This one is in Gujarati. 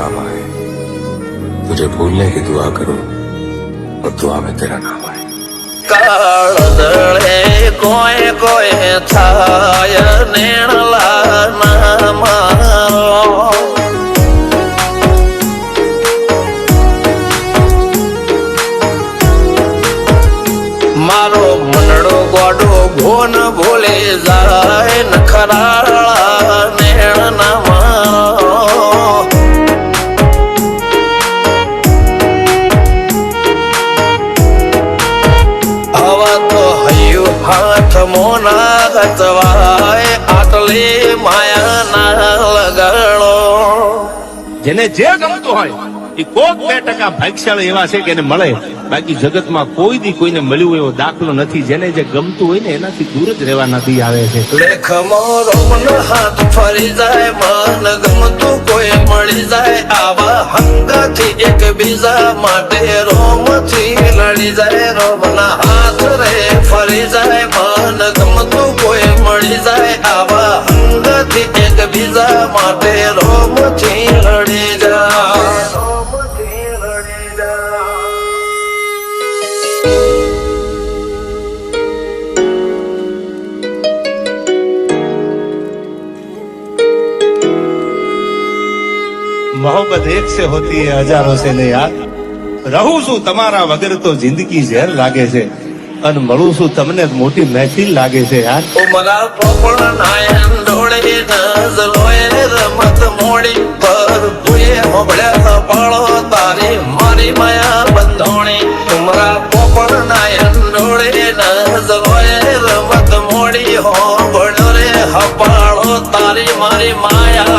नाम आए, तुझे भूलने की दुआ करूं और दुआ में तेरा नाम आए। કાળદળે કોઈ કોઈ થાય નેણલા ના મારો મારો મનડો ગોડો ભોન ભૂલે જાય નખરાળા નેણ ના મારો હવા તો હૈયું હાથ મોના ગતવાય આટલે માયા ના લગાડો જેને જે ગમતું હોય એ કોક 2% ભાગ્યશાળી એવા છે કે એને મળે, બાકી જગતમાં કોઈ દી કોઈને મળ્યું એવો દાખલો નથી. જેને જે ગમતું હોય ને એનાથી દૂર જ રહેવા નથી આવે છે. લેખમો રોમન હાથ ફરી જાય, મન ગમતું કોઈ મળી જાય, આવા હંગથી એકબીજા માટે રોમથી લડી જાય. રોમના હાથ રે ફરી જાય, મન ગમતું કોઈ મળી જાય, આવા હંગથી એકબીજા માટે રોમથી લડી જાય. मोहब्बत एक से होती है हजारों से नहीं यार. રહું છું તમારા વગર તો જિંદગી ઝેર લાગે છે, અને મળું છું તમને મોટી મહેફિલ લાગે છે યાર. ઉમરા પોપણ નાયન ડોળે નજલોએ રમત મોડી પર ભૂએ મોબળ્યા પાળો તારી મારી માયા બંધોણી. ઉમરા પોપણ નાયન ડોળે નજલોએ રમત મોડી હો બળો રે હપાળો તારી મારી માયા